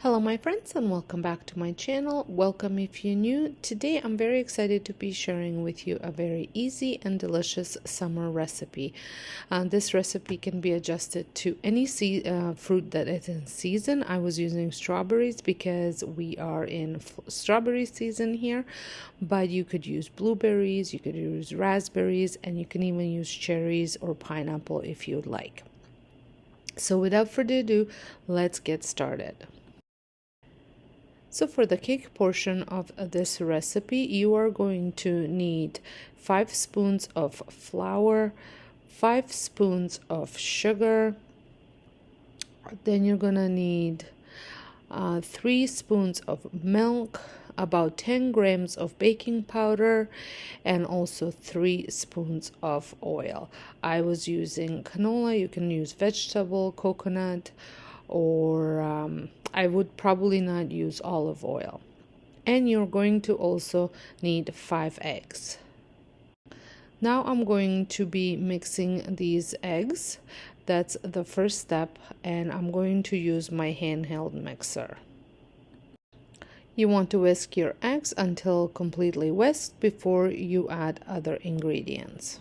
Hello my friends and welcome back to my channel. Welcome if you're new. Today I'm very excited to be sharing with you a very easy and delicious summer recipe. This recipe can be adjusted to any fruit that is in season. I was using strawberries because we are in strawberry season here, but you could use blueberries, you could use raspberries, and you can even use cherries or pineapple if you'd like. So without further ado, let's get started. So for the cake portion of this recipe, you are going to need 5 spoons of flour, 5 spoons of sugar, then you're gonna need 3 spoons of milk, about 10 grams of baking powder, and also 3 spoons of oil. I was using canola. You can use vegetable, coconut, or I would probably not use olive oil. And you're going to also need 5 eggs. Now I'm going to be mixing these eggs. That's the first step, and I'm going to use my handheld mixer. You want to whisk your eggs until completely whisked before you add other ingredients.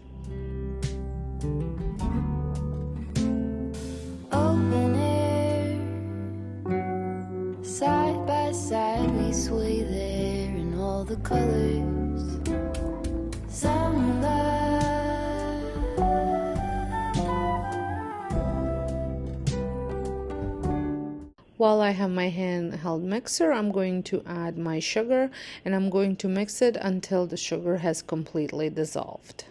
Open air, side by side we sway there in all the colors. Summer love. While I have my handheld mixer, I'm going to add my sugar, and I'm going to mix it until the sugar has completely dissolved.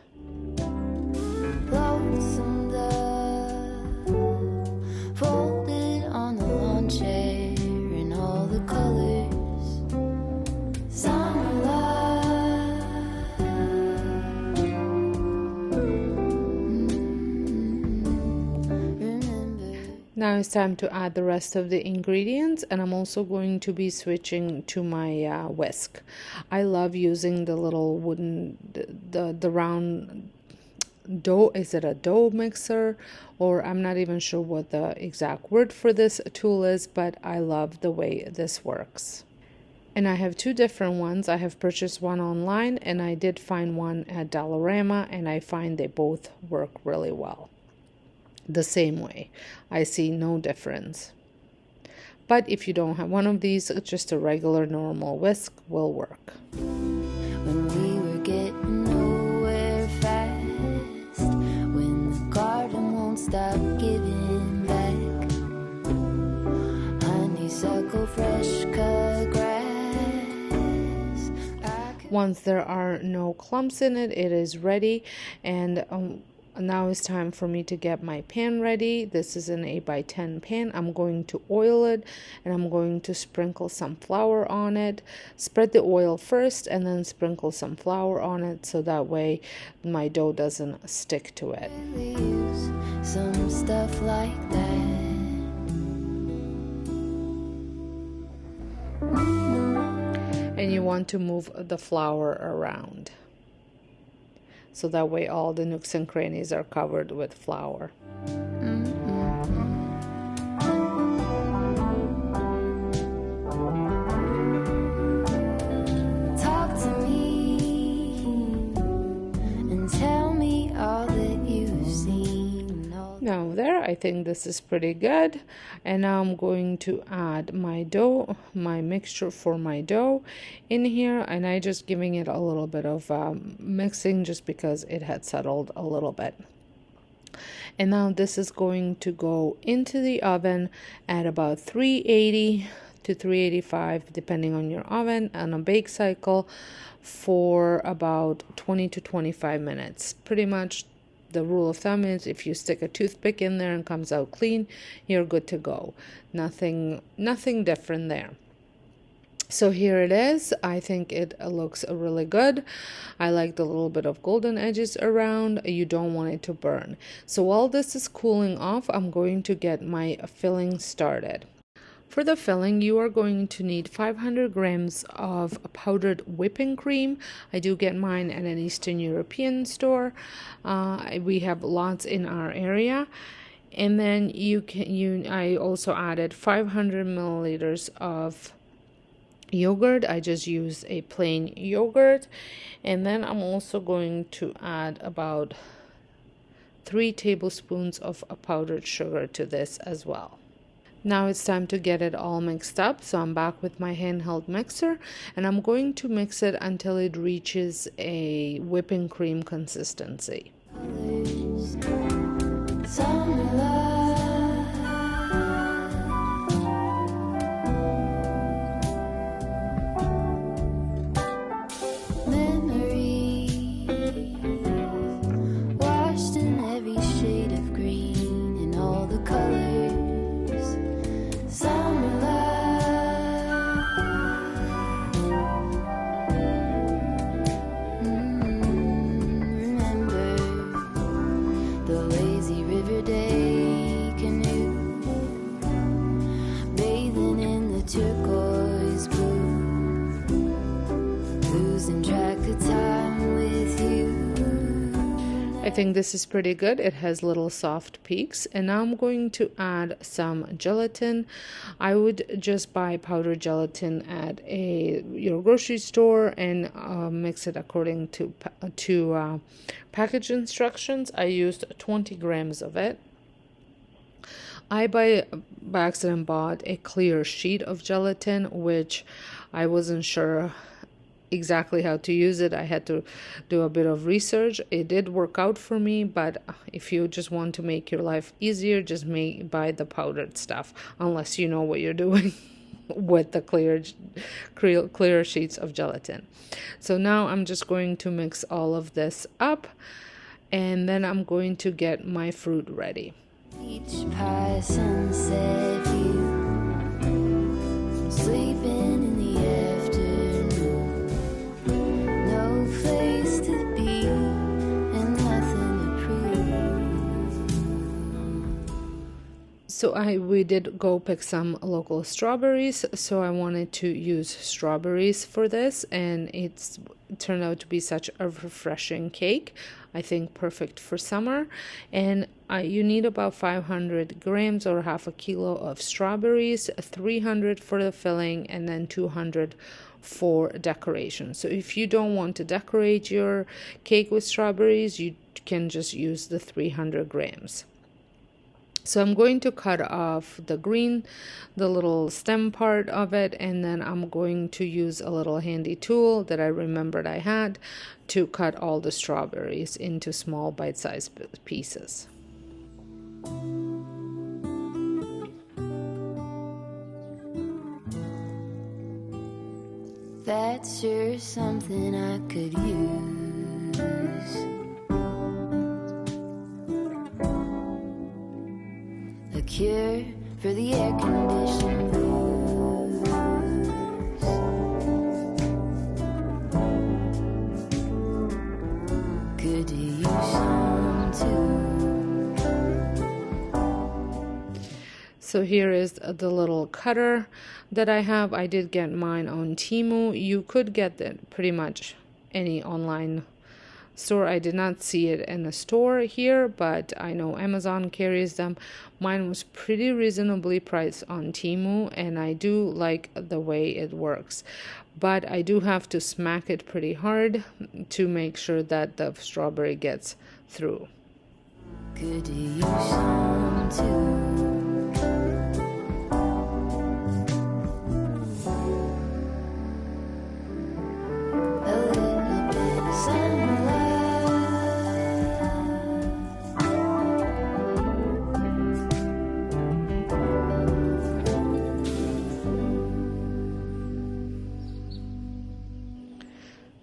Lonesome dove, folded on the lawn chair in all the colors. Summer love. Remember. Now it's time to add the rest of the ingredients, and I'm also going to be switching to my whisk. I love using the little wooden, the round dough. Is it a dough mixer, or I'm not even sure what the exact word for this tool is, but I love the way this works. And I have 2 different ones. I have purchased one online, and I did find one at Dollarama, and I find they both work really well. The same way. I see no difference. But if you don't have one of these, just a regular normal whisk will work. When we were getting nowhere fast, when the garden won't stop giving back, honeysuckle, fresh cut grass. Once there are no clumps in it, it is ready, and now it's time for me to get my pan ready. This is an 8x10 pan. I'm going to oil it, and I'm going to sprinkle some flour on it. Spread the oil first and then sprinkle some flour on it, so that way my dough doesn't stick to it. Some stuff like that. And you want to move the flour around, so that way all the nooks and crannies are covered with flour. Talk to me and tell me all that you've seen. Now there, I think this is pretty good. And now I'm going to add my dough, my mixture for my dough in here, and I just giving it a little bit of mixing just because it had settled a little bit. And now this is going to go into the oven at about 380 to 385 depending on your oven, and a bake cycle for about 20 to 25 minutes. Pretty much the rule of thumb is if you stick a toothpick in there and comes out clean, you're good to go. Nothing different there. So here it is. I think it looks really good. I like the little bit of golden edges around. You don't want it to burn. So while this is cooling off, I'm going to get my filling started. For the filling, you are going to need 500 grams of powdered whipping cream. I do get mine at an Eastern European store. We have lots in our area. And then I also added 500 milliliters of yogurt. I just use a plain yogurt. And then I'm also going to add about 3 tablespoons of powdered sugar to this as well. Now it's time to get it all mixed up. So I'm back with my handheld mixer, and I'm going to mix it until it reaches a whipping cream consistency. I think this is pretty good. It has little soft peaks. And now I'm going to add some gelatin. I would just buy powdered gelatin at your grocery store and mix it according to package instructions. I used 20 grams of it. I by accident bought a clear sheet of gelatin, which I wasn't sure exactly how to use it. I had to do a bit of research. It did work out for me, but if you just want to make your life easier, just buy the powdered stuff, unless you know what you're doing with the clear sheets of gelatin. So now I'm just going to mix all of this up, and then I'm going to get my fruit ready. Each pie sunset view, sleeping in the afternoon, no place to be and nothing to prove. So we did go pick some local strawberries, so I wanted to use strawberries for this, and it turned out to be such a refreshing cake. I think perfect for summer. And you need about 500 grams or half a kilo of strawberries, 300 for the filling, and then 200 for decoration. So if you don't want to decorate your cake with strawberries, you can just use the 300 grams. So I'm going to cut off the little stem part of it, and then I'm going to use a little handy tool that I remembered I had to cut all the strawberries into small bite-sized pieces. That's sure something I could use. A cure for the air conditioning blues. Good to use some too. So here is the little cutter that I have. I did get mine on Temu. You could get that pretty much any online store. I did not see it in the store here, but I know Amazon carries them. Mine was pretty reasonably priced on Temu, and I do like the way it works. But I do have to smack it pretty hard to make sure that the strawberry gets through. Good to use some too.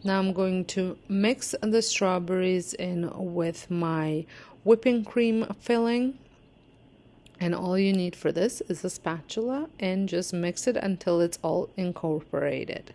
Now I'm going to mix the strawberries in with my whipping cream filling. And all you need for this is a spatula, and just mix it until it's all incorporated.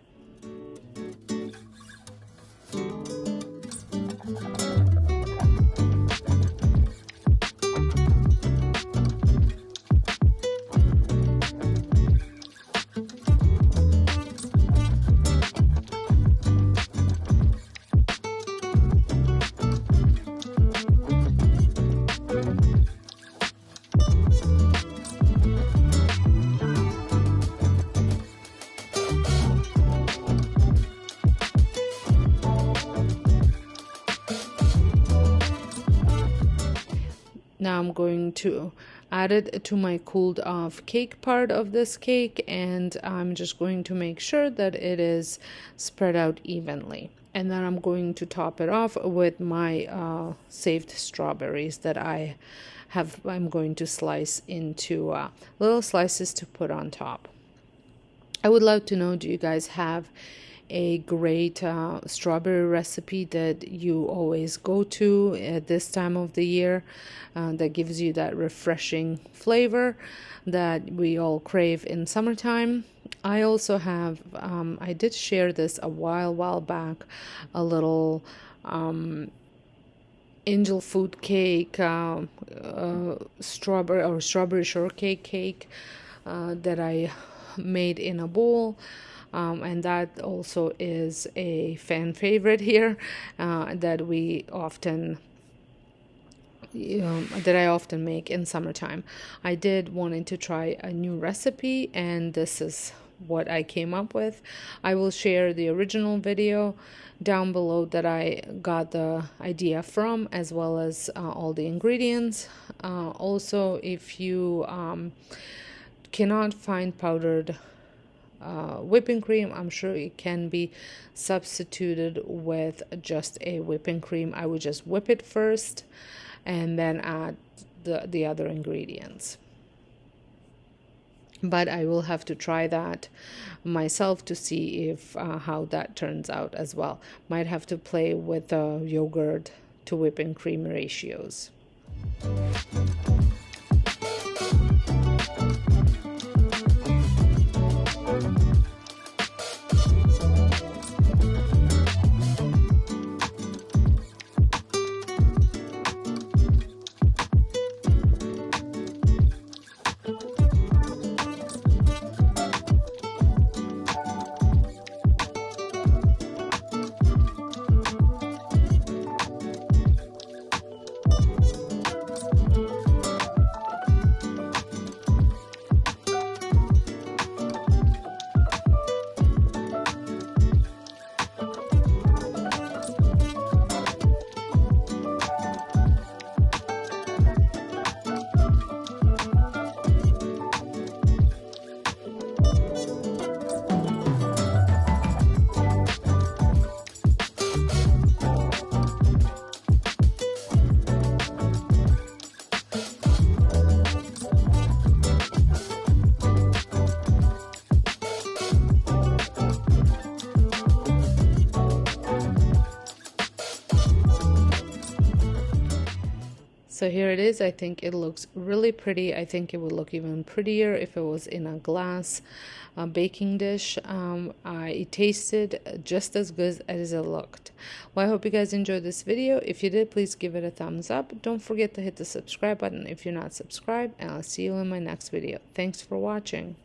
Now I'm going to add it to my cooled off cake part of this cake, and I'm just going to make sure that it is spread out evenly. And then I'm going to top it off with my saved strawberries that I'm going to slice into little slices to put on top. I would love to know, do you guys have a great strawberry recipe that you always go to at this time of the year that gives you that refreshing flavor that we all crave in summertime? I also have, I did share this a while back, a little angel food cake, strawberry shortcake cake that I made in a bowl. And that also is a fan favorite here that we often that I often make in summertime. I did wanted to try a new recipe, and this is what I came up with. I will share the original video down below that I got the idea from, as well as all the ingredients. Also, if you cannot find powdered whipping cream, I'm sure it can be substituted with just a whipping cream. I would just whip it first and then add the other ingredients. But I will have to try that myself to see if how that turns out as well. Might have to play with the yogurt to whipping cream ratios. So here it is. I think it looks really pretty. I think it would look even prettier if it was in a glass baking dish. It tasted just as good as it looked. Well, I hope you guys enjoyed this video. If you did, please give it a thumbs up. Don't forget to hit the subscribe button if you're not subscribed, and I'll see you in my next video. Thanks for watching.